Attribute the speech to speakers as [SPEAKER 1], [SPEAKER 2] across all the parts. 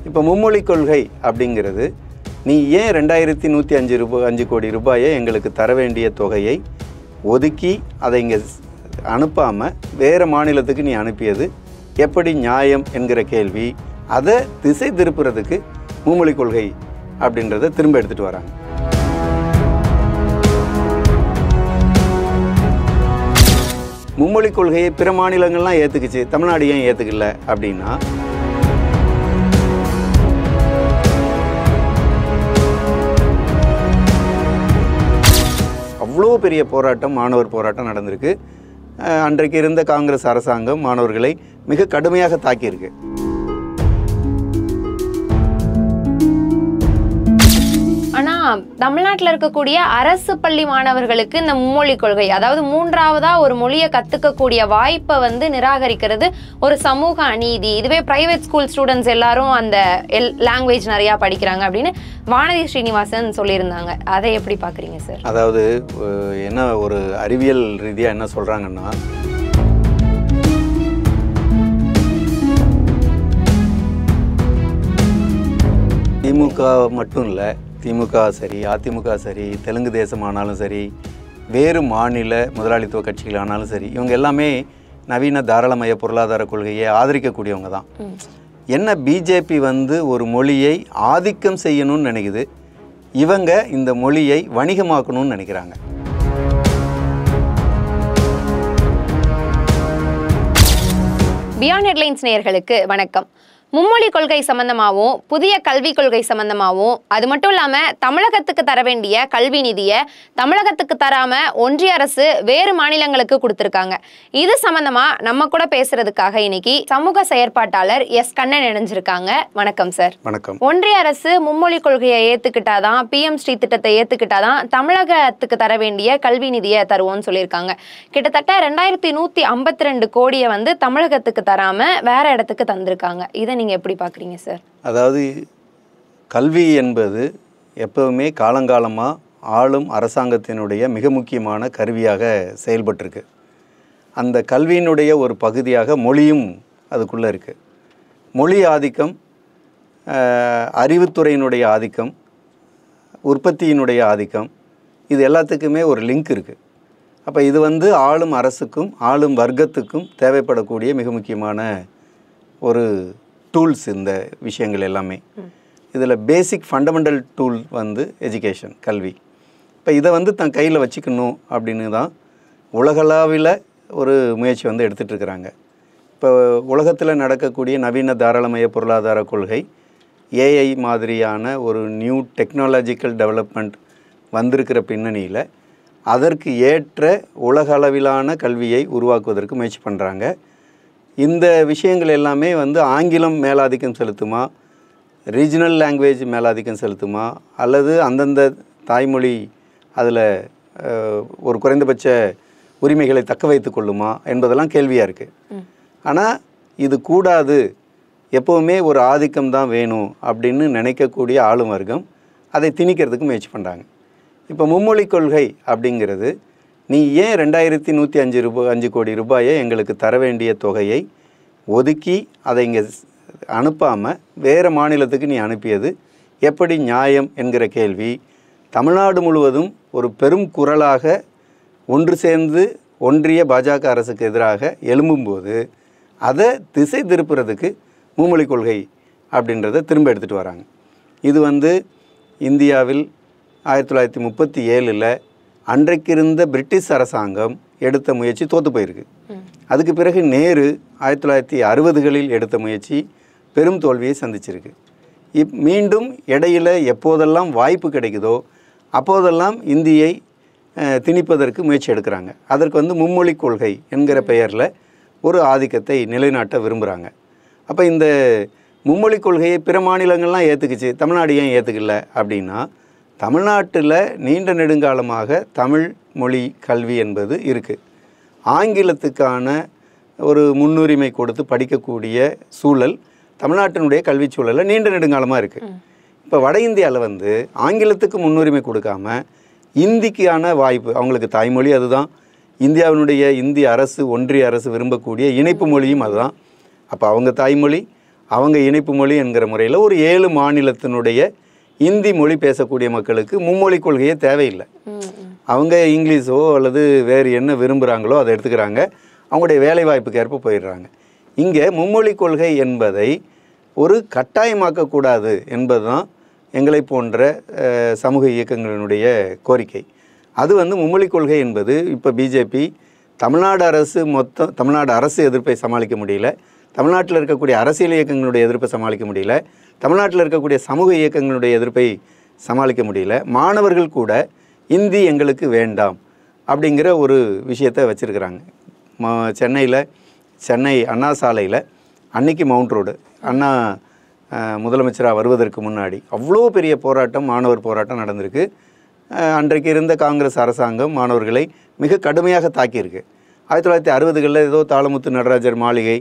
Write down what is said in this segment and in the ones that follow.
[SPEAKER 1] இப்போ மும்மொழி கொள்கை அப்படிங்கிறது, நீ ஏன் 2105 கோடி ரூபாயை எங்களுக்கு தர வேண்டிய தொகையை ஒதுக்கி அதை இங்கே அனுப்பாமல் வேறு மாநிலத்துக்கு நீ அனுப்பியது எப்படி நியாயம் என்கிற கேள்வி, அதை திசை திருப்புறதுக்கு மும்மொழி கொள்கை அப்படின்றத திரும்ப எடுத்துகிட்டு வராங்க. மும்மொழி கொள்கையை பிற மாநிலங்கள்லாம் ஏற்றுக்குச்சு, தமிழ்நாடு ஏன் ஏற்றுக்கல அப்படின்னா, அவ்வளோ பெரிய போராட்டம், மாணவர் போராட்டம் நடந்திருக்கு. அன்றைக்கு இருந்த காங்கிரஸ் அரசாங்கம் மாணவர்களை மிக கடுமையாக தாக்கியிருக்கு.
[SPEAKER 2] ஆனால் தமிழ்நாட்டில் இருக்கக்கூடிய அரசு பள்ளி மாணவர்களுக்கு இந்த மும்மொழி கொள்கை, அதாவது மூன்றாவதா ஒரு மொழியை கற்றுக்கக்கூடிய வாய்ப்பை நிராகரிக்கிறது ஒரு சமூக அநீதி. இதுவே பிரைவேட் ஸ்கூல் ஸ்டூடெண்ட்ஸ் எல்லாரும் அந்த லாங்குவேஜ் நிறையா படிக்கிறாங்க அப்படின்னு வானதி ஸ்ரீனிவாசன் சொல்லியிருந்தாங்க. அதை எப்படி பார்க்குறீங்க சார்?
[SPEAKER 1] அதாவது என்ன ஒரு அறிவியல் ரீதியாக என்ன சொல்கிறாங்கன்னா, திமுக மட்டும் இல்லை, திமுக சரி, அதிமுக சரி, தெலுங்கு தேசம் ஆனாலும் சரி, வேறு மாநில முதலாளித்துவ கட்சிகள் ஆனாலும் சரி, இவங்க எல்லாமே நவீன தாராளமய பொருளாதார கொள்கையை ஆதரிக்கக்கூடியவங்க தான். என்ன பிஜேபி ஒரு மொழியை ஆதிக்கம் செய்யணும்னு நினைக்குது, இவங்க இந்த மொழியை வணிகமாக்கணும்னு நினைக்கிறாங்க.
[SPEAKER 2] பியாண்ட் ஹெட்லைன்ஸ் நேயர்களுக்கு வணக்கம். மும்மொழி கொள்கை சம்பந்தமாகவும் புதிய கல்விக் கொள்கை சம்பந்தமாகவும், அது மட்டும் இல்லாமல் தமிழகத்துக்கு தர வேண்டிய கல்வி நிதியை தமிழகத்துக்கு தராமல் ஒன்றிய அரசு வேறு மாநிலங்களுக்கு கொடுத்துருக்காங்க. இது சம்பந்தமாக நம்ம கூட பேசுறதுக்காக இன்னைக்கு சமூக செயற்பாட்டாளர் எஸ் கண்ணன் இணைஞ்சிருக்காங்க. வணக்கம் சார்.
[SPEAKER 1] வணக்கம்.
[SPEAKER 2] ஒன்றிய அரசு மும்மொழி கொள்கையை ஏற்றுக்கிட்டாதான், பிஎம் ஸ்ரீ திட்டத்தை ஏற்றுக்கிட்டாதான் தமிழகத்துக்கு தர வேண்டிய கல்வி நிதியை தருவோம்னு சொல்லியிருக்காங்க. கிட்டத்தட்ட 2152 கோடியை தமிழகத்துக்கு தராமல் வேற இடத்துக்கு தந்திருக்காங்க. இதை நீங்கள் எப்படி பார்க்குறீங்க சார்?
[SPEAKER 1] அதாவது கல்வி என்பது எப்பவுமே காலங்காலமாக ஆளும் அரசாங்கத்தினுடைய மிக முக்கியமான கருவியாக செயல்பட்டிருக்கு. அந்த கல்வியினுடைய ஒரு பகுதியாக மொழியும் அதுக்குள்ளே இருக்குது. மொழி ஆதிக்கம், அறிவுத்துறையினுடைய ஆதிக்கம், உற்பத்தியினுடைய ஆதிக்கம், இது எல்லாத்துக்குமே ஒரு லிங்க் இருக்குது. அப்போ இது ஆளும் அரசுக்கும் ஆளும் வர்க்கத்துக்கும் தேவைப்படக்கூடிய மிக முக்கியமான ஒரு டூல்ஸ். இந்த விஷயங்கள் எல்லாமே இதில் பேசிக் ஃபண்டமெண்டல் டூல் எஜுகேஷன், கல்வி. இப்போ இதை தன் கையில் வச்சுக்கணும் அப்படின்னு தான் உலகளாவில் ஒரு முயற்சி எடுத்துகிட்ருக்கிறாங்க. இப்போ உலகத்தில் நடக்கக்கூடிய நவீன தாராளமய பொருளாதார கொள்கை, ஏஐ மாதிரியான ஒரு நியூ டெக்னாலஜிக்கல் டெவலப்மெண்ட் வந்திருக்கிற பின்னணியில் அதற்கு ஏற்ற உலகளவிலான கல்வியை உருவாக்குவதற்கு முயற்சி பண்ணுறாங்க. இந்த விஷயங்கள் எல்லாமே ஆங்கிலம் மேலாதிக்கம் செலுத்துமா, ரீஜனல் லாங்குவேஜ் மேலாதிக்கம் செலுத்துமா, அல்லது அந்தந்த தாய்மொழி அதில் ஒரு குறைந்தபட்ச உரிமைகளை தக்க வைத்து கொள்ளுமா என்பதெல்லாம் கேள்வியாக இருக்குது. ஆனால் இது கூடாது, எப்போவுமே ஒரு ஆதிக்கம் தான் வேணும் அப்படின்னு நினைக்கக்கூடிய ஆளும் வர்க்கம் அதை திணிக்கிறதுக்கு முயற்சி பண்ணுறாங்க. இப்போ மும்மொழி கொள்கை அப்படிங்கிறது, நீ ஏன் 2105 கோடி ரூபாயை எங்களுக்கு தர வேண்டிய தொகையை ஒதுக்கி அதை இங்கே அனுப்பாமல் வேறு மாநிலத்துக்கு நீ அனுப்பியது எப்படி நியாயம் என்கிற கேள்வி, தமிழ்நாடு முழுவதும் ஒரு பெரும் குரலாக ஒன்று சேர்ந்து ஒன்றிய பாஜக அரசுக்கு எதிராக எழும்பும்போது அதை திசை திருப்புறதுக்கு மும்மொழி கொள்கை அப்படின்றத திரும்ப எடுத்துகிட்டு வராங்க. இது இந்தியாவில் 1937 அன்றைக்கு இருந்த பிரிட்டிஷ் அரசாங்கம் எடுத்த முயற்சி தோற்று போயிருக்கு. அதுக்கு பிறகு நேரு 1960களில் எடுத்த முயற்சி பெரும் தோல்வியை சந்திச்சிருக்கு. மீண்டும் இடையில் எப்போதெல்லாம் வாய்ப்பு கிடைக்குதோ அப்போதெல்லாம் இந்தியை திணிப்பதற்கு முயற்சி எடுக்கிறாங்க. அதற்கு மும்மொழி கொள்கை என்கிற பெயரில் ஒரு ஆதிக்கத்தை நிலைநாட்ட விரும்புகிறாங்க. அப்போ இந்த மும்மொழி கொள்கையை பிற மாநிலங்கள்லாம் ஏற்றுக்குச்சு, தமிழ்நாடு ஏன் ஏற்றுக்கல அப்படின்னா, தமிழ்நாட்டில் நீண்ட நெடுங்காலமாக தமிழ் மொழி கல்வி என்பது இருக்குது. ஆங்கிலத்துக்கான ஒரு முன்னுரிமை கொடுத்து படிக்கக்கூடிய சூழல் தமிழ்நாட்டினுடைய கல்வி சூழலில் நீண்ட நெடுங்காலமாக இருக்குது. இப்போ வட இந்தியாவில் ஆங்கிலத்துக்கு முன்னுரிமை கொடுக்காம இந்திக்கான வாய்ப்பு, அவங்களுக்கு தாய்மொழி அதுதான், இந்தியாவினுடைய இந்திய அரசு ஒன்றிய அரசு விரும்பக்கூடிய இணைப்பு மொழியும் அதுதான். அப்போ அவங்க தாய்மொழி, அவங்க இணைப்பு மொழி என்கிற முறையில் ஒரு 7 மாநிலத்தினுடைய இந்தி மொழி பேசக்கூடிய மக்களுக்கு மும்மொழி கொள்கையே தேவையில்லை. அவங்க இங்கிலீஷோ அல்லது வேறு என்ன விரும்புகிறாங்களோ அதை எடுத்துக்கிறாங்க, அவங்களுடைய வேலை வாய்ப்புக்கு ஏற்ப போயிடுறாங்க. இங்கே மும்மொழி கொள்கை என்பதை ஒரு கட்டாயமாக்கக்கூடாது என்பது தான் எங்களை போன்ற சமூக இயக்கங்களினுடைய கோரிக்கை. அது மும்மொழி கொள்கை என்பது இப்போ பிஜேபி தமிழ்நாடு அரசு எதிர்ப்பை சமாளிக்க முடியல, தமிழ்நாட்டில் இருக்கக்கூடிய அரசியல் இயக்கங்களுடைய எதிர்ப்பை சமாளிக்க முடியல, தமிழ்நாட்டில் இருக்கக்கூடிய சமூக இயக்கங்களுடைய எதிர்ப்பை சமாளிக்க முடியல. மாணவர்கள் கூட இந்தி எங்களுக்கு வேண்டாம் அப்படிங்கிற ஒரு விஷயத்தை வச்சுருக்கிறாங்க. சென்னை அண்ணா சாலையில் அன்னைக்கு மவுண்ட் ரோடு அண்ணா முதலமைச்சராக வருவதற்கு முன்னாடி அவ்வளோ பெரிய போராட்டம், மாணவர் போராட்டம் நடந்திருக்கு. அன்றைக்கு இருந்த காங்கிரஸ் அரசாங்கம் மாணவர்களை மிக கடுமையாக தாக்கியிருக்கு. 1960களில் ஏதோ தாளமுத்து நடராஜர் மாளிகை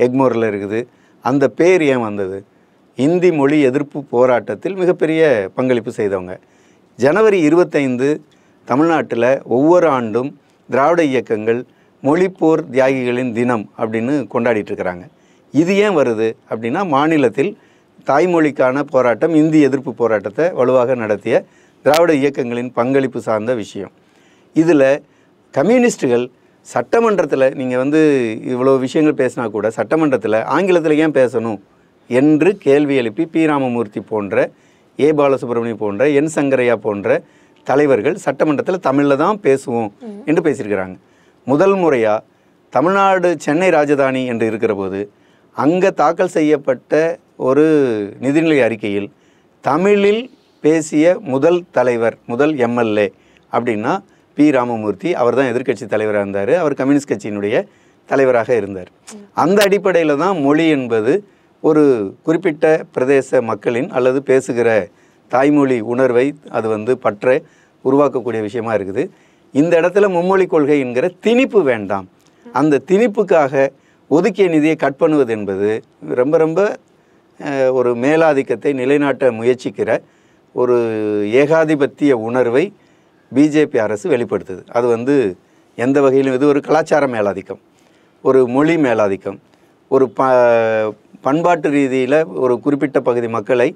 [SPEAKER 1] எக்மோரில் இருக்குது. அந்த பேர் ஏன் வந்தது? இந்தி மொழி எதிர்ப்பு போராட்டத்தில் மிகப்பெரிய பங்களிப்பு செய்தவங்க. ஜனவரி 25 தமிழ்நாட்டில் ஒவ்வொரு ஆண்டும் திராவிட இயக்கங்கள் மொழிப்போர் தியாகிகளின் தினம் அப்படின்னு கொண்டாடிட்டுருக்கிறாங்க. இது ஏன் வருது அப்படின்னா, மாநிலத்தில் தாய்மொழிக்கான போராட்டம், இந்தி எதிர்ப்பு போராட்டத்தை வலுவாக நடத்திய திராவிட இயக்கங்களின் பங்களிப்பு சார்ந்த விஷயம். இதில் கம்யூனிஸ்டுகள் சட்டமன்றத்தில் நீங்கள் இவ்வளோ விஷயங்கள் பேசினா கூட சட்டமன்றத்தில் ஆங்கிலத்தில் ஏன் பேசணும் என்று கேள்வி எழுப்பி பி. ராமமூர்த்தி போன்ற, ஏ. பாலசுப்ரமணியம் போன்ற, என். சங்கரையா போன்ற தலைவர்கள் சட்டமன்றத்தில் தமிழில் தான் பேசுவோம் என்று பேசியிருக்கிறாங்க. முதல் முறையாக தமிழ்நாடு சென்னை ராஜதானி என்று இருக்கிற போது அங்கே தாக்கல் செய்யப்பட்ட ஒரு நிதிநிலை அறிக்கையில் தமிழில் பேசிய முதல் தலைவர், முதல் எம்எல்ஏ அப்படின்னா பி. ராமமூர்த்தி. அவர் தான் எதிர்க்கட்சி தலைவராக இருந்தார், அவர் கம்யூனிஸ்ட் கட்சியினுடைய தலைவராக இருந்தார். அந்த அடிப்படையில் தான் மொழி என்பது ஒரு குறிப்பிட்ட பிரதேச மக்களின் அல்லது பேசுகிற தாய்மொழி உணர்வை அது பற்ற உருவாக்கக்கூடிய விஷயமா இருக்குது. இந்த இடத்துல மும்மொழி கொள்கை என்கிற திணிப்பு வேண்டாம். அந்த திணிப்புக்காக ஒதுக்கிய நிதியை கட் பண்ணுவது என்பது ரொம்ப ரொம்ப ஒரு மேலாதிக்கத்தை நிலைநாட்ட முயற்சிக்கிற ஒரு ஏகாதிபத்திய உணர்வை பிஜேபி அரசு வெளிப்படுத்துது. அது எந்த வகையிலும் இது ஒரு கலாச்சார மேலாதிக்கம், ஒரு மொழி மேலாதிக்கம், ஒரு பண்பாட்டு ரீதியில் ஒரு குறிப்பிட்ட பகுதி மக்களை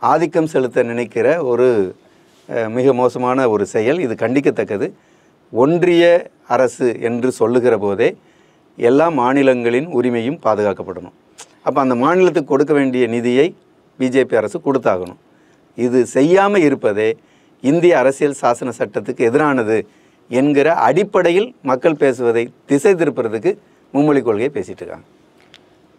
[SPEAKER 1] ஆதிக்கம் செலுத்த நினைக்கிற ஒரு மிக மோசமான ஒரு செயல். இது கண்டிக்கத்தக்கது. ஒன்றிய அரசு என்று சொல்லுகிற போதே எல்லா மாநிலங்களின் உரிமையும் பாதுகாக்கப்படணும். அப்போ அந்த மாநிலத்துக்கு கொடுக்க வேண்டிய நிதியை பிஜேபி அரசு கொடுத்தாகணும். இது செய்யாமல் இருப்பதே இந்திய அரசியல் சாசன சட்டத்துக்கு எதிரானது என்கிற அடிப்படையில் மக்கள் பேசுவதை திசை திருப்புறதுக்கு மும்மொழி கொள்கையை பேசிகிட்டு இருக்காங்க.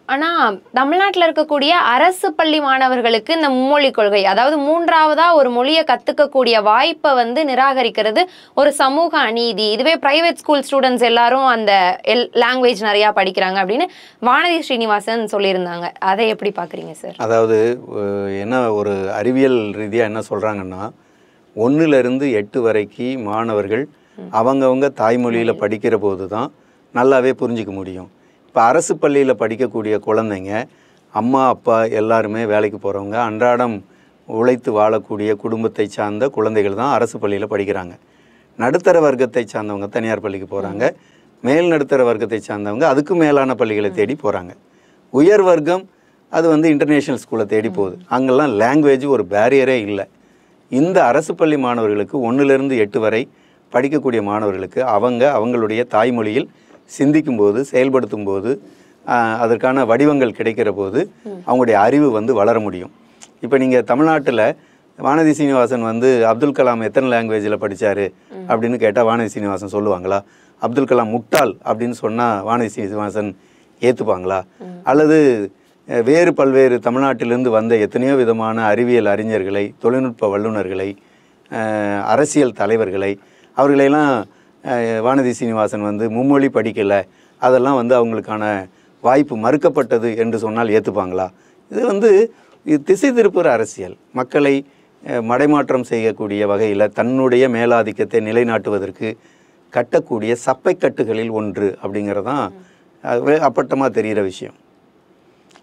[SPEAKER 2] ஆனால் தமிழ்நாட்டில் இருக்கக்கூடிய அரசு பள்ளி மாணவர்களுக்கு இந்த மும்மொழி கொள்கை, அதாவது மூன்றாவதாக ஒரு மொழியை கற்றுக்கக்கூடிய வாய்ப்பை நிராகரிக்கிறது ஒரு சமூக அநீதி. இதுவே பிரைவேட் ஸ்கூல் ஸ்டூடெண்ட்ஸ் எல்லாரும் அந்த லாங்குவேஜ் நிறையா படிக்கிறாங்க அப்படின்னு வானதி ஸ்ரீனிவாசன் சொல்லியிருந்தாங்க. அதை எப்படி பார்க்குறீங்க சார்?
[SPEAKER 1] அதாவது என்ன ஒரு அறிவியல் ரீதியாக என்ன சொல்கிறாங்கன்னா, 1லிருந்து 8 வரைக்கும் மாணவர்கள் அவங்கவுங்க தாய்மொழியில் படிக்கிற போது தான் நல்லாவே புரிஞ்சிக்க முடியும். இப்போ அரசு பள்ளியில் படிக்கக்கூடிய குழந்தைங்க அம்மா அப்பா எல்லாருமே வேலைக்கு போகிறவங்க, அன்றாடம் உழைத்து வாழக்கூடிய குடும்பத்தை சார்ந்த குழந்தைகள் தான் அரசு பள்ளியில் படிக்கிறாங்க. நடுத்தர வர்க்கத்தை சார்ந்தவங்க தனியார் பள்ளிக்கு போகிறாங்க, மேல் நடுத்தர வர்க்கத்தை சார்ந்தவங்க அதுக்கு மேலான பள்ளிகளை தேடி போகிறாங்க. உயர் வர்க்கம் அது இன்டர்நேஷ்னல் ஸ்கூலை தேடி போகுது. அங்கெல்லாம் லாங்குவேஜ் ஒரு பேரியரே இல்லை. இந்த அரசு பள்ளி மாணவர்களுக்கு 1லிருந்து 8 வரை படிக்கக்கூடிய மாணவர்களுக்கு அவங்களுடைய தாய்மொழியில் சிந்திக்கும்போது, செயல்படுத்தும் போது, அதற்கான வடிவங்கள் கிடைக்கிற போது அவங்களுடைய அறிவு வளர முடியும். இப்போ நீங்கள் தமிழ்நாட்டில் வானதி சீனிவாசன் அப்துல் கலாம் எத்தனை லாங்குவேஜில் படித்தார் அப்படின்னு கேட்டால் வானதி சீனிவாசன் சொல்லுவாங்களா? அப்துல் கலாம் முட்டாள் அப்படின்னு சொன்னால் வானதி சீனிவாசன் ஏற்றுப்பாங்களா? அல்லது வேறு பல்வேறு தமிழ்நாட்டிலிருந்து வந்த எத்தனையோ விதமான அறிவியல் அறிஞர்களை, தொழில்நுட்ப வல்லுநர்களை, அரசியல் தலைவர்களை, அவர்களையெல்லாம் வானதி சீனிவாசன் மும்மொழி படிக்கலை, அதெல்லாம் அவங்களுக்கான வாய்ப்பு மறுக்கப்பட்டது என்று சொன்னால் ஏற்றுப்பாங்களா? இது திசை திருப்புற அரசியல். மக்களை மடைமாற்றம் செய்யக்கூடிய வகையில் தன்னுடைய மேலாதிக்கத்தை நிலைநாட்டுவதற்கு கட்டக்கூடிய சப்பை கட்டுகளில் ஒன்று அப்படிங்கிறதான் அப்பட்டமாக தெரிகிற விஷயம்.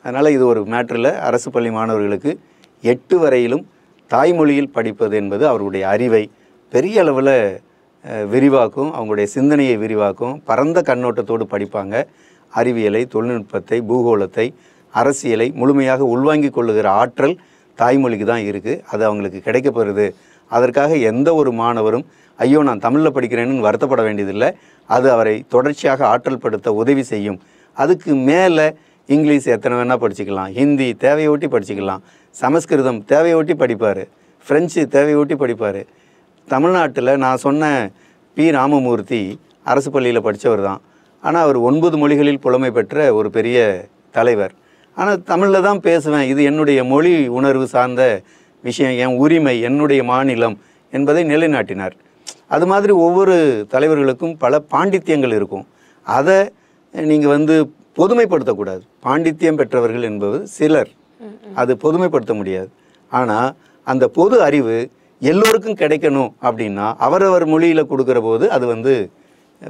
[SPEAKER 1] அதனால் இது ஒரு மேட்டரில் அரசு பள்ளி மாணவர்களுக்கு 8 வரையிலும் தாய்மொழியில் படிப்பது என்பது அவர்களுடைய அறிவை பெரிய அளவில் விரிவாக்கும், அவங்களுடைய சிந்தனையை விரிவாக்கும். பரந்த கண்ணோட்டத்தோடு படிப்பாங்க. அறிவியலை, தொழில்நுட்பத்தை, பூகோளத்தை, அரசியலை முழுமையாக உள்வாங்கிக் கொள்ளுகிற ஆற்றல் தாய்மொழிக்கு தான் இருக்குது. அது அவங்களுக்கு கிடைக்கப்பெறுது. அதற்காக எந்த ஒரு மாணவரும் ஐயோ நான் தமிழில் படிக்கிறேன்னு வருத்தப்பட வேண்டியதில்லை. அது அவரை தொடர்ச்சியாக ஆற்றல் படுத்த உதவி செய்யும். அதுக்கு மேலே இங்கிலீஷ் எத்தனை வேணால் படிச்சுக்கலாம், ஹிந்தி தேவையொட்டி படிச்சுக்கலாம், சமஸ்கிருதம் தேவையொட்டி படிப்பார், ஃப்ரெஞ்சு தேவையொட்டி படிப்பார். தமிழ்நாட்டில் நான் சொன்ன பி. ராமமூர்த்தி அரசு பள்ளியில் படித்தவர் தான். ஆனால் அவர் 9 மொழிகளில் புலமை பெற்ற ஒரு பெரிய தலைவர். ஆனால் தமிழில் தான் பேசுவேன், இது என்னுடைய மொழி உணர்வு சார்ந்த விஷயம், என் உரிமை, என்னுடைய மாநிலம் என்பதை நிலைநாட்டினார். அது மாதிரி ஒவ்வொரு தலைவர்களுக்கும் பல பாண்டித்தியங்கள் இருக்கும். அதை நீங்கள் பொதுமைப்படுத்தக்கூடாது. பாண்டித்தியம் பெற்றவர்கள் என்பது சிலர், அது பொதுமைப்படுத்த முடியாது. ஆனால் அந்த பொது அறிவு எல்லோருக்கும் கிடைக்கணும் அப்படின்னா அவரவர் மொழியில் கொடுக்குற போது அது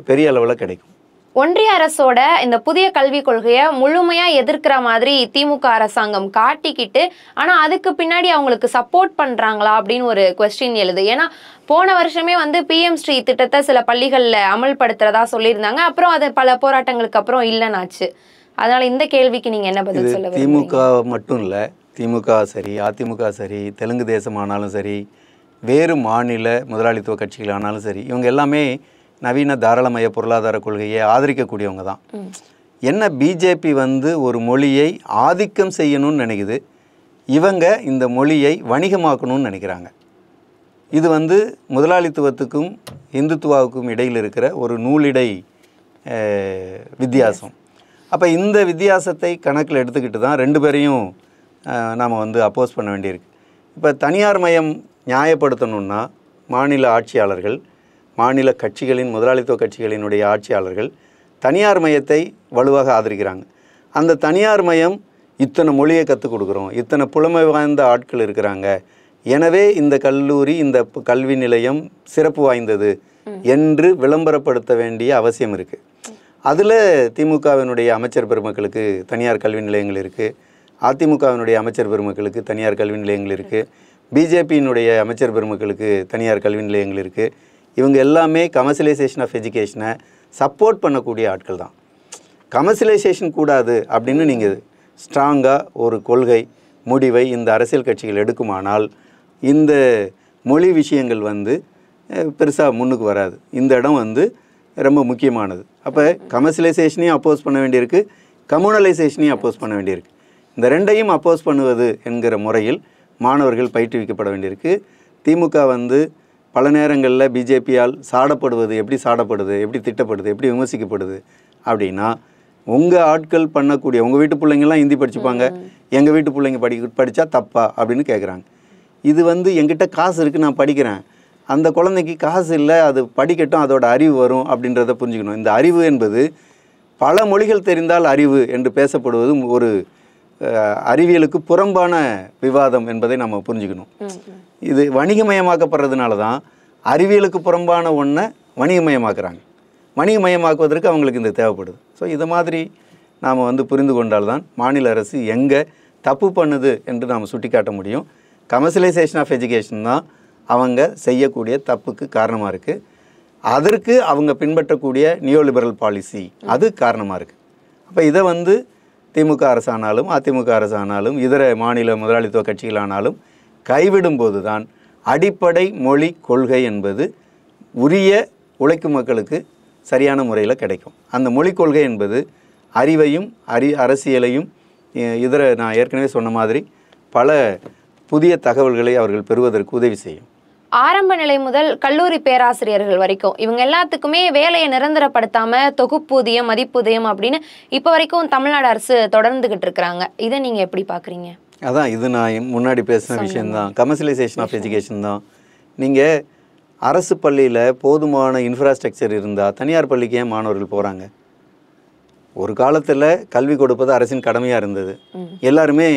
[SPEAKER 1] பெரிய அளவில் கிடைக்கும்.
[SPEAKER 2] ஒன்றிய அரசோட இந்த புதிய கல்விக் கொள்கையை முழுமையா எதிர்க்கிற மாதிரி திமுக அரசாங்கம் காட்டிக்கிட்டு, ஆனா அதுக்கு பின்னாடி அவங்களுக்கு சப்போர்ட் பண்றாங்களா அப்படின்னு ஒரு கொஸ்டின் எழுது. ஏன்னா போன வருஷமே PM ஸ்ரீ திட்டத்தை சில பள்ளிகள்ல அமல்படுத்துறதா சொல்லியிருந்தாங்க. அப்புறம் அது பல போராட்டங்களுக்கு அப்புறம் இல்லைனாச்சு. அதனால இந்த கேள்விக்கு நீங்க என்ன பதில் சொல்ல விரும்புறீங்க?
[SPEAKER 1] திமுக மட்டும் இல்லை, திமுக சரி, அதிமுக சரி, தெலுங்கு தேசம் ஆனாலும் சரி, வேறு மாநில முதலாளித்துவ கட்சிகள் ஆனாலும் சரி, இவங்க எல்லாமே நவீன தாராளமய பொருளாதார கொள்கையை ஆதரிக்கக்கூடியவங்க தான். என்ன பிஜேபி ஒரு மொழியை ஆதிக்கம் செய்யணும்னு நினைக்குது, இவங்க இந்த மொழியை வணிகமாக்கணும்னு நினைக்கிறாங்க. இது முதலாளித்துவத்துக்கும் இந்துத்துவாவுக்கும் இடையில் இருக்கிற ஒரு நூலிடை வித்தியாசம். அப்போ இந்த வித்தியாசத்தை கணக்கில் எடுத்துக்கிட்டு தான் ரெண்டு பேரையும் நாம் அப்போஸ் பண்ண வேண்டியிருக்கு. இப்போ தனியார் மயம் நியாயப்படுத்தணுன்னா மாநில ஆட்சியாளர்கள், மாநில கட்சிகளின் முதலாளித்துவ கட்சிகளினுடைய ஆட்சியாளர்கள் தனியார் மயத்தை வலுவாக ஆதரிக்கிறாங்க. அந்த தனியார் மயம் இத்தனை மொழியை கற்றுக் கொடுக்குறோம், இத்தனை புலமை வாய்ந்த ஆட்கள் இருக்கிறாங்க, எனவே இந்த கல்லூரி, இந்த கல்வி நிலையம் சிறப்பு வாய்ந்தது என்று விளம்பரப்படுத்த வேண்டிய அவசியம் இருக்குது. அதில் திமுகவினுடைய அமைச்சர் பெருமக்களுக்கு தனியார் கல்வி நிலையங்கள் இருக்குது, அதிமுகவினுடைய அமைச்சர் பெருமக்களுக்கு தனியார் கல்வி நிலையங்கள் இருக்குது, பிஜேபியினுடைய அமைச்சர் பெருமக்களுக்கு தனியார் கல்வி நிலையங்கள் இருக்குது. இவங்க எல்லாமே கமர்ஷியலைசேஷன் ஆஃப் எஜுகேஷனை சப்போர்ட் பண்ணக்கூடிய ஆட்கள் தான். கமர்ஷியலைசேஷன் கூடாது அப்படின்னு நீங்கள் ஸ்ட்ராங்காக ஒரு கொள்கை முடிவை இந்த அரசியல் கட்சிகள் எடுக்குமானால் இந்த மொழி விஷயங்கள் பெருசாக முன்னுக்கு வராது. இந்த இடம் ரொம்ப முக்கியமானது. அப்போ கமர்ஷியலைசேஷனையும் அப்போஸ் பண்ண வேண்டியிருக்கு, கம்யூனலைசேஷனையும் அப்போஸ் பண்ண வேண்டியிருக்கு. இந்த ரெண்டையும் அப்போஸ் பண்ணுவது என்கிற முறையில் மாணவர்கள் பயிற்றுவிக்கப்பட வேண்டியிருக்கு. திமுக பல நேரங்களில் பிஜேபியால் சாடப்படுவது, எப்படி சாடப்படுது, எப்படி திட்டப்படுது, எப்படி விமர்சிக்கப்படுது அப்படின்னா, உங்கள் ஆட்கள் பண்ணக்கூடிய, உங்கள் வீட்டு பிள்ளைங்கள்லாம் ஹிந்தி படிச்சுப்பாங்க, எங்கள் வீட்டு பிள்ளைங்க படித்தா தப்பா அப்படின்னு கேட்குறாங்க. இது என்கிட்ட காசு இருக்குது, நான் படிக்கிறேன், அந்த குழந்தைக்கு காசு இல்லை, அது படிக்கட்டும், அதோட அறிவு வரும் அப்படின்றத புரிஞ்சுக்கணும். இந்த அறிவு என்பது பல மொழிகள் தெரிந்தால் அறிவு என்று பேசப்படுவதும் ஒரு அறிவியலுக்கு புறம்பான விவாதம் என்பதை நம்ம புரிஞ்சுக்கணும். இது வணிகமயமாக்கப்படுறதுனால தான் அறிவியலுக்கு புறம்பான ஒன்றை வணிகமயமாக்குறாங்க. வணிகமயமாக்குவதற்கு அவங்களுக்கு இந்த தேவைப்படுது. ஸோ இது மாதிரி நாம் புரிந்து கொண்டால்தான் மாநில அரசு எங்கே தப்பு பண்ணுது என்று நாம் சுட்டிக்காட்ட முடியும். கமர்ஷியலைசேஷன் ஆஃப் எஜுகேஷன் தான் அவங்க செய்யக்கூடிய தப்புக்கு காரணமாக இருக்குது. அதற்கு அவங்க பின்பற்றக்கூடிய நியோலிபரல் பாலிசி அது காரணமாக இருக்குது. அப்போ இதை திமுக அரசானாலும் அதிமுக அரசானாலும் இதர மாநில முதலாளித்துவ கட்சிகளானாலும் கைவிடும்போது தான் அடிப்படை மொழி கொள்கை என்பது உரிய உழைக்கும் மக்களுக்கு சரியான முறையில் கிடைக்கும். அந்த மொழிக் கொள்கை என்பது அறிவையும் அரசியலையும் இதர நான் ஏற்கனவே சொன்ன மாதிரி பல புதிய தகவல்களை அவர்கள் பெறுவதற்கு உதவி செய்யும்.
[SPEAKER 2] ஆரம்ப நிலை முதல் கல்லூரி பேராசிரியர்கள் வரைக்கும் இவங்க எல்லாத்துக்குமே வேலையை நிரந்தரப்படுத்தாம தொகுப்பூதியம், மதிப்பூதியம் அப்படின்னு இப்போ வரைக்கும் தமிழ்நாடு அரசு தொடர்ந்துகிட்டு இருக்கிறாங்க. இதை நீங்க எப்படி பாக்குறீங்க?
[SPEAKER 1] அதான் இது நான் முன்னாடி பேசின விஷயம்தான், கமர்ஷியலைசேஷன் ஆஃப் எஜுகேஷன் தான். நீங்கள் அரசு பள்ளியில் போதுமான இன்ஃப்ராஸ்ட்ரக்சர் இருந்தால் தனியார் பள்ளிக்கு ஏன் மாணவர்கள் போகிறாங்க? ஒரு காலத்தில் கல்வி கொடுப்பது அரசின் கடமையாக இருந்தது. எல்லாருமே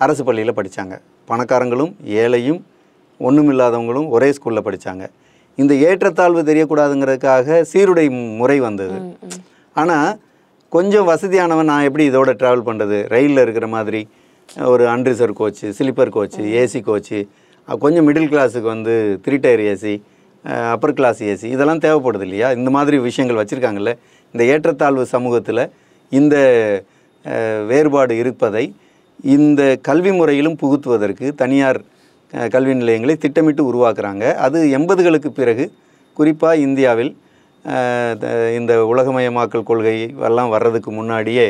[SPEAKER 1] அரசு பள்ளியில் படித்தாங்க. பணக்காரங்களும் ஏழையும் ஒன்றுமில்லாதவங்களும் ஒரே ஸ்கூலில் படித்தாங்க. இந்த ஏற்றத்தாழ்வு தெரியக்கூடாதுங்கிறதுக்காக சீருடை முறை வந்தது. ஆனால் கொஞ்சம் வசதியானவன் நான் எப்படி இதோட ட்ராவல் பண்ணுறது? ரயிலில் இருக்கிற மாதிரி ஒரு unreserved coach, sleeper coach, AC coach, கொஞ்சம் மிடில் கிளாஸுக்கு 3 tier AC, upper class AC, இதெல்லாம் தேவைப்படுது இல்லையா? இந்த மாதிரி விஷயங்கள் வச்சுருக்காங்கல்ல. இந்த ஏற்றத்தாழ்வு சமூகத்தில் இந்த வேறுபாடு இருப்பதை இந்த கல்வி முறையிலும் புகுத்துவதற்கு தனியார் கல்வி நிலையங்களை திட்டமிட்டு உருவாக்குறாங்க. அது 80களுக்கு பிறகு குறிப்பாக இந்தியாவில் இந்த உலகமயமாக்கல் கொள்கை எல்லாம் வர்றதுக்கு முன்னாடியே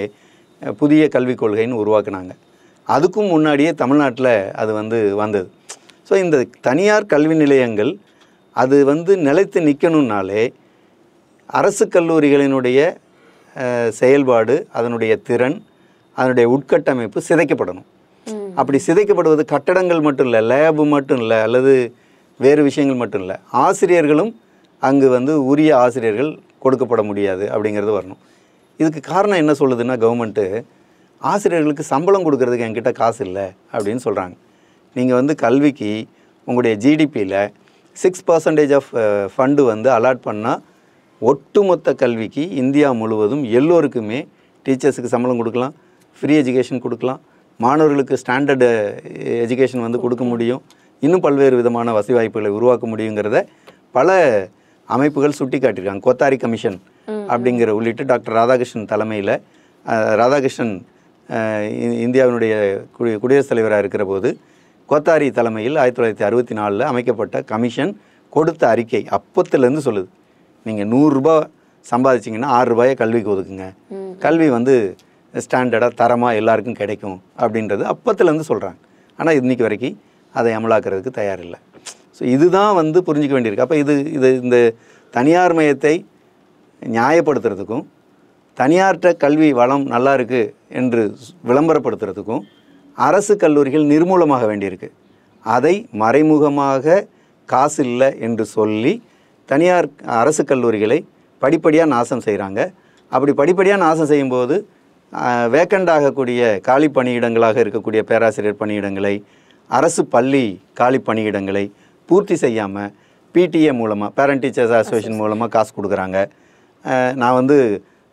[SPEAKER 1] புதிய கல்விக் கொள்கைன்னு உருவாக்குனாங்க. அதுக்கும் முன்னாடியே தமிழ்நாட்டில் அது வந்தது. ஸோ இந்த தனியார் கல்வி நிலையங்கள் அது நிலைத்து நிற்கணுன்னாலே அரசு கல்லூரிகளினுடைய செயல்பாடு, அதனுடைய திறன், அதனுடைய உட்கட்டமைப்பு சிதைக்கப்படணும். அப்படி சிதைக்கப்படுவது கட்டடங்கள் மட்டும் இல்லை, லேபு மட்டும் இல்லை, அல்லது வேறு விஷயங்கள் மட்டும் இல்லை, ஆசிரியர்களும் அங்கு உரிய ஆசிரியர்கள் கொடுக்கப்பட முடியாது அப்படிங்கிறது வரணும். இதுக்கு காரணம் என்ன சொல்லுதுன்னா, கவர்மெண்ட்டு ஆசிரியர்களுக்கு சம்பளம் கொடுக்கறதுக்கு என்கிட்ட காசு இல்லை அப்படின்னு சொல்கிறாங்க. நீங்கள் கல்விக்கு உங்களுடைய ஜிடிபியில் 6% ஆஃப் ஃபண்டு அலாட் பண்ணால் ஒட்டுமொத்த கல்விக்கு இந்தியா முழுவதும் எல்லோருக்குமே டீச்சர்ஸுக்கு சம்பளம் கொடுக்கலாம், ஃப்ரீ எஜுகேஷன் கொடுக்கலாம், மாணவர்களுக்கு ஸ்டாண்டர்டு எஜுகேஷன் கொடுக்க முடியும், இன்னும் பல்வேறு விதமான வசதி வாய்ப்புகளை உருவாக்க முடியுங்கிறத பல அமைப்புகள் சுட்டி காட்டியிருக்காங்க. கொத்தாரி கமிஷன் அப்படிங்கிற உள்ளிட்டு டாக்டர் ராதாகிருஷ்ணன் தலைமையில், ராதாகிருஷ்ணன் இந்தியாவினுடைய குடியரசுத் தலைவராக இருக்கிற போது கொத்தாரி தலைமையில் 1964 அமைக்கப்பட்ட கமிஷன் கொடுத்த அறிக்கை அப்போத்துலேருந்து சொல்லுது, நீங்கள் 100 ரூபா சம்பாதிச்சிங்கன்னா 6 ரூபாயை கல்விக்கு ஒதுக்குங்க, கல்வி ஸ்டாண்டர்டாக தரமாக எல்லாருக்கும் கிடைக்கும் அப்படின்றது அப்போத்துலேருந்து சொல்கிறாங்க. ஆனால் இன்றைக்கி வரைக்கும் அதை அமலாக்கிறதுக்கு தயாரில்லை. ஸோ இதுதான் புரிஞ்சிக்க வேண்டியிருக்கு. அப்போ இந்த தனியார் மயத்தை நியாயப்படுத்துறதுக்கும் தனியார்கிட்ட கல்வி வளம் நல்லா இருக்குது என்று விளம்பரப்படுத்துறதுக்கும் அரசு கல்லூரிகள் நிர்மூலமாக வேண்டியிருக்கு. அதை மறைமுகமாக காசு இல்லை என்று சொல்லி தனியார் அரசு கல்லூரிகளை படிப்படியாக நாசம் செய்கிறாங்க. அப்படி படிப்படியாக நாசம் செய்யும்போது வேக்கண்ட் ஆகக்கூடிய காலி பணியிடங்களாக இருக்கக்கூடிய பேராசிரியர் பணியிடங்களை, அரசு பள்ளி காலி பணியிடங்களை பூர்த்தி செய்யாமல் பிடிஏ மூலமாக, பேரண்ட் டீச்சர்ஸ் அசோசியேஷன் மூலமாக காசு கொடுக்குறாங்க. நான்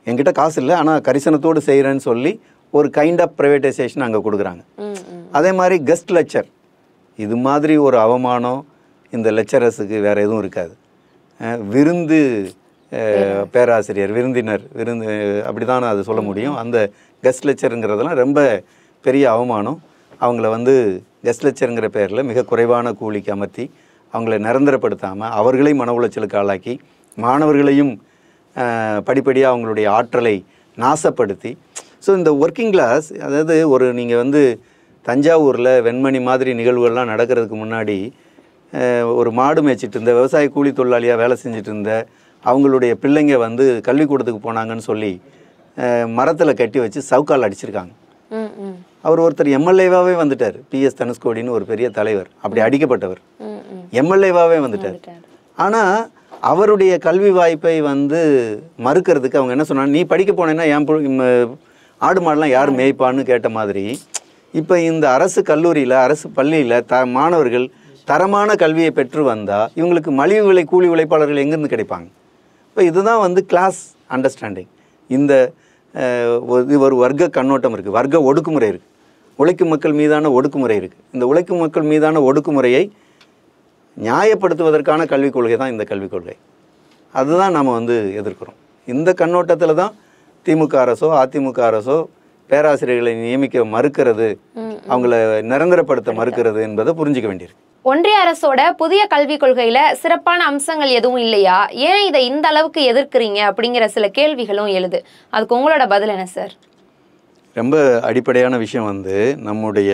[SPEAKER 1] என்கிட்ட காசு இல்லை ஆனால் கரிசனத்தோடு செய்கிறேன்னு சொல்லி ஒரு கைண்ட் ஆஃப் ப்ரைவேட்டைசேஷன் அங்கே கொடுக்குறாங்க. அதே மாதிரி கெஸ்ட் லெக்சர், இது மாதிரி ஒரு அவமானம் இந்த லெக்சரர்ஸுக்கு வேறு எதுவும் இருக்காது. விருந்து பேராசிரியர், விருந்தினர், அப்படி தான் அது சொல்ல முடியும். அந்த கெஸ்ட் லெக்சருங்கிறதெல்லாம் ரொம்ப பெரிய அவமானம். அவங்கள கெஸ்ட் லெக்சருங்கிற பேரில் மிக குறைவான கூலிக்கு அமர்த்தி அவங்கள நிரந்தரப்படுத்தாமல் அவர்களை மன உளைச்சலுக்கு ஆளாக்கி மாணவர்களையும் படிப்படியாக அவங்களுடைய ஆற்றலை நாசப்படுத்தி, ஸோ இந்த ஒர்க்கிங் கிளாஸ், அதாவது நீங்கள் தஞ்சாவூரில் வெண்மணி மாதிரி நிகழ்வுகள்லாம் நடக்கிறதுக்கு முன்னாடி ஒரு மாடு மேய்ச்சிட்டு இருந்த விவசாய கூலி தொழிலாளியாக வேலை செஞ்சுட்டு இருந்த அவங்களுடைய பிள்ளைங்க கல்விக்கூடத்துக்கு போனாங்கன்னு சொல்லி மரத்தில் கட்டி வச்சு சவுக்கால் அடிச்சிருக்காங்க. அவர் ஒருத்தர் எம்எல்ஏவாகவே வந்துட்டார். பிஎஸ் தனுஷ்கோடின்னு ஒரு பெரிய தலைவர், அப்படி அடிக்கப்பட்டவர் எம்எல்ஏவாகவே வந்துட்டார். ஆனால் அவருடைய கல்வி வாய்ப்பை மறுக்கிறதுக்கு அவங்க என்ன சொன்னாங்க, நீ படிக்க போனேன்னா என் ஆடு மாடெலாம் யார் மேய்ப்பான்னு கேட்ட மாதிரி இப்போ இந்த அரசு கல்லூரியில், அரசு பள்ளியில் மாணவர்கள் தரமான கல்வியை பெற்று வந்தால் இவங்களுக்கு மலிவு விலை கூலி உழைப்பாளர்கள் எங்கேருந்து கிடைப்பாங்க? இப்போ இதுதான் கிளாஸ் அண்டர்ஸ்டாண்டிங். இந்த ஒரு வர்க்க கண்ணோட்டம் இருக்குது, வர்க்க ஒடுக்குமுறை இருக்குது, உழைக்கும் மக்கள் மீதான ஒடுக்குமுறை இருக்குது. இந்த உழைக்கும் மக்கள் மீதான ஒடுக்குமுறையை நியாயப்படுத்துவதற்கான கல்விக் கொள்கை தான் இந்த கல்விக் கொள்கை. அதுதான் நாம் எதிர்க்கிறோம். இந்த கண்ணோட்டத்தில் தான் திமுக அரசோ அதிமுக அரசோ பேராசிரியர்களை நியமிக்க மறுக்கிறது, அவங்கள நிரந்தரப்படுத்த மறுக்கிறது என்பதை புரிஞ்சிக்க வேண்டியிருக்கு.
[SPEAKER 2] ஒன்றிய அரசோட புதிய கல்விக் கொள்கையில சிறப்பான அம்சங்கள் எதுவும் இல்லையா, ஏன் இதை இந்த அளவுக்கு எதிர்க்கிறீங்க அப்படிங்கிற சில கேள்விகளும் எழுது. அதுக்கு உங்களோட பதில் என்ன சார்?
[SPEAKER 1] ரொம்ப அடிப்படையான விஷயம் நம்முடைய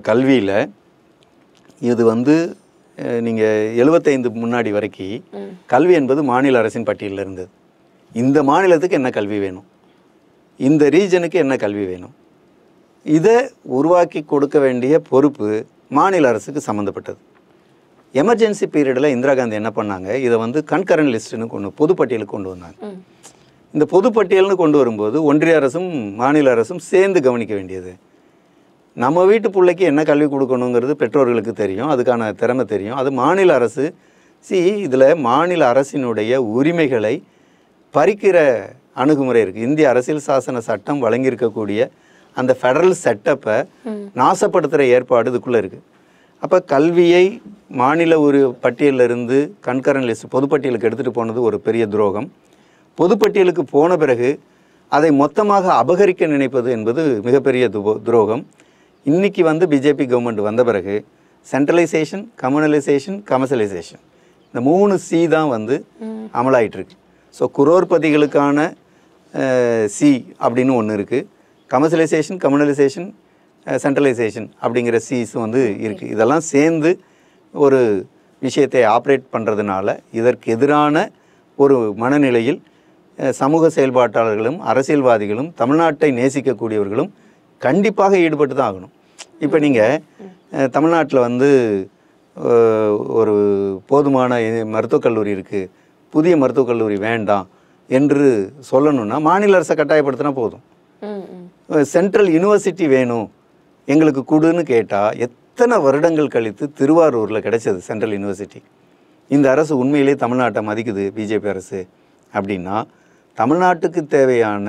[SPEAKER 1] கல்வியில் இது நீங்கள் 75 முன்னாடி வரைக்கும் கல்வி என்பது மாநில அரசின் பட்டியலில் இருந்தது. இந்த மாநிலத்துக்கு என்ன கல்வி வேணும், இந்த ரீஜனுக்கு என்ன கல்வி வேணும், இதை உருவாக்கி கொடுக்க வேண்டிய பொறுப்பு மாநில அரசுக்கு சம்மந்தப்பட்டது. எமர்ஜென்சி பீரியடில் இந்திரா காந்தி என்ன பண்ணாங்க, இதை கன்கரண்ட் லிஸ்ட்டுன்னு பொதுப்பட்டியலுக்கு கொண்டு வந்தாங்க. இந்த பொதுப்பட்டியல்னு கொண்டு வரும்போது ஒன்றிய அரசும் மாநில அரசும் சேர்ந்து கவனிக்க வேண்டியது. நம்ம வீட்டு பிள்ளைக்கு என்ன கல்வி கொடுக்கணுங்கிறது பெற்றோர்களுக்கு தெரியும், அதுக்கான திறமை தெரியும். அது மாநில அரசு இதில் மாநில அரசினுடைய உரிமைகளை பறிக்கிற அணுகுமுறை இருக்குது. இந்திய அரசியல் சாசன சட்டம் வழங்கியிருக்கக்கூடிய அந்த ஃபெடரல் செட்டப்பை நாசப்படுத்துகிற ஏற்பாடு இதுக்குள்ளே இருக்குது. அப்போ கல்வியை மாநில ஒரு பட்டியலிருந்து கன்கரண்ட் லிஸ்ட் பொதுப்பட்டியலுக்கு எடுத்துகிட்டு போனது ஒரு பெரிய துரோகம். பொதுப்பட்டியலுக்கு போன பிறகு அதை மொத்தமாக அபகரிக்க நினைப்பது என்பது மிகப்பெரிய துரோகம். இன்றைக்கி வந்து பிஜேபி கவர்மெண்ட் வந்த பிறகு சென்ட்ரலைசேஷன், கம்யூனலைசேஷன், கமர்ஷியலைசேஷன் இந்த 3 சி தான் வந்து அமலாயிட்டிருக்கு. ஸோ குரோர்பதிகளுக்கான சி அப்படின்னு ஒன்று இருக்குது. கமர்ஷியலைசேஷன், கம்யூனலைசேஷன், சென்ட்ரலைசேஷன் அப்படிங்கிற சீஸ் வந்து இருக்குது. இதெல்லாம் சேர்ந்து ஒரு விஷயத்தை ஆப்ரேட் பண்ணுறதுனால இதற்கு எதிரான ஒரு மனநிலையில் சமூக செயல்பாட்டாளர்களும் அரசியல்வாதிகளும் தமிழ்நாட்டை நேசிக்கக்கூடியவர்களும் கண்டிப்பாக ஈடுபட்டு தான் ஆகணும். இப்போ நீங்கள் தமிழ்நாட்டில் வந்து ஒரு போதுமான மருத்துவக் கல்லூரி இருக்குது, புதிய மருத்துவக் கல்லூரி வேண்டாம் என்று சொல்லணும்னா மாநில அரசை கட்டாயப்படுத்தினா போதும். சென்ட்ரல் யூனிவர்சிட்டி வேணும் எங்களுக்கு கொடுன்னு கேட்டால் எத்தனை வருடங்கள் கழித்து திருவாரூரில் கிடைச்சது சென்ட்ரல் யூனிவர்சிட்டி. இந்த அரசு உண்மையிலே தமிழ்நாட்டை மதிக்குது பிஜேபி அரசு அப்படின்னா தமிழ்நாட்டுக்கு தேவையான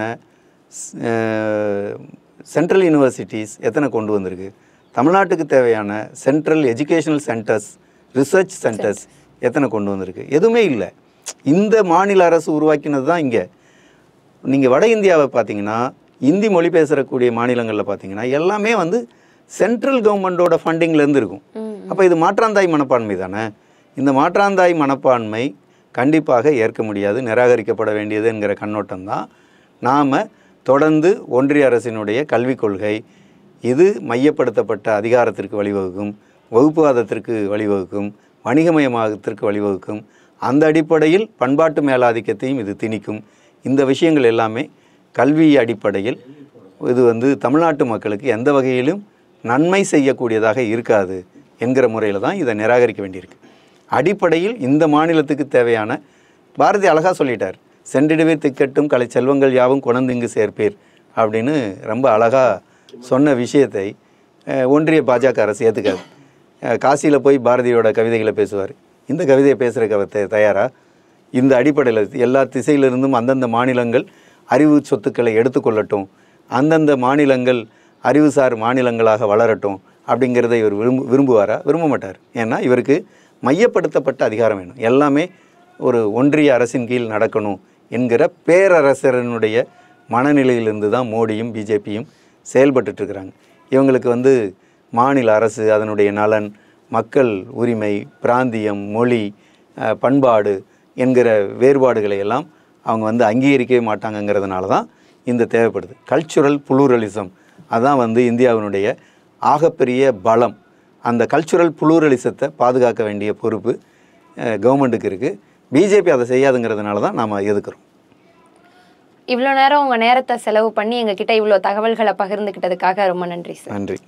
[SPEAKER 1] சென்ட்ரல் யூனிவர்சிட்டிஸ் எத்தனை கொண்டு வந்திருக்கு, தமிழ்நாட்டுக்கு தேவையான central educational centres, research centres எத்தனை கொண்டு வந்திருக்கு? எதுவுமே இல்லை. இந்த மாநில அரசு உருவாக்கினது தான். இங்கே நீங்கள் வட இந்தியாவை பார்த்தீங்கன்னா, இந்தி மொழி பேசுகிறக்கூடிய மாநிலங்களில் பார்த்தீங்கன்னா எல்லாமே வந்து சென்ட்ரல் கவர்மெண்ட்டோட ஃபண்டிங்லேருந்து இருக்கும். அப்போ இது மாற்றாந்தாய் மனப்பான்மை தானே. இந்த மாற்றாந்தாய் மனப்பான்மை கண்டிப்பாக ஏற்க முடியாது, நிராகரிக்கப்பட வேண்டியது என்கிற கண்ணோட்டம் தான் நாம் தொடர்ந்து ஒன்றிய அரசினுடைய கல்விக் கொள்கை இது மையப்படுத்தப்பட்ட அதிகாரத்திற்கு வழிவகுக்கும், வகுப்புவாதத்திற்கு வழிவகுக்கும், வணிகமயமாகத்திற்கு வழிவகுக்கும், அந்த அடிப்படையில் பண்பாட்டு மேலாதிக்கத்தையும் இது திணிக்கும். இந்த விஷயங்கள் எல்லாமே கல்வி அடிப்படையில் இது வந்து தமிழ்நாட்டு மக்களுக்கு எந்த வகையிலும் நன்மை செய்யக்கூடியதாக இருக்காது என்கிற முறையில் தான் இதை நிராகரிக்க வேண்டியிருக்கு. அடிப்படையில் இந்த மாநிலத்துக்கு தேவையான பாரதி அழகாக சொல்லிட்டார், சென்றிடுவே திக்கட்டும் கலை செல்வங்கள் யாவும் கொணந்து இங்கு சேர்ப்பீர் அப்படின்னு ரொம்ப அழகாக சொன்ன விஷயத்தை ஒன்றிய பாஜக அரசு ஏற்றுக்காது. காசியில் போய் பாரதியோட கவிதைகளை பேசுவார். இந்த கவிதையை பேசுகிறக்கு தயாராக இந்த அடிப்படையில் எல்லா திசையிலிருந்தும் அந்தந்த மாநிலங்கள் அறிவு சொத்துக்களை எடுத்துக்கொள்ளட்டும், அந்தந்த மாநிலங்கள் அறிவுசார் மாநிலங்களாக வளரட்டும் அப்படிங்கிறத இவர் விரும்புவாரா? விரும்ப மாட்டார். ஏன்னா இவருக்கு மையப்படுத்தப்பட்ட அதிகாரம் வேணும், எல்லாமே ஒரு ஒன்றிய அரசின் கீழ் நடக்கணும் என்கிற பேரரசரனுடைய மனநிலையிலிருந்து தான் மோடியும் பிஜேபியும் செயல்பட்டுருக்கிறாங்க. இவங்களுக்கு வந்து மாநில அரசு அதனுடைய நலன், மக்கள் உரிமை, பிராந்தியம், மொழி, பண்பாடு என்கிற வேறுபாடுகளை எல்லாம் அவங்க வந்து அங்கீகரிக்கவே மாட்டாங்கங்கிறதுனால தான் இந்த தேவைப்படுது. கல்ச்சுரல் புளூரலிசம் அதுதான் வந்து இந்தியாவினுடைய ஆகப்பெரிய பலம். அந்த கல்ச்சுரல் புளூரலிசத்தை பாதுகாக்க வேண்டிய பொறுப்பு கவர்மெண்ட்டுக்கு இருக்குது. பிஜேபி அதை செய்யாதுங்கிறதுனால தான் நாம் எதுக்குறோம்.
[SPEAKER 2] இவ்வளோ நேரம் உங்கள் நேரத்தை செலவு பண்ணி எங்ககிட்ட இவ்வளோ தகவல்களை பகிர்ந்துக்கிட்டதுக்காக ரொம்ப நன்றி சார்.
[SPEAKER 1] நன்றி.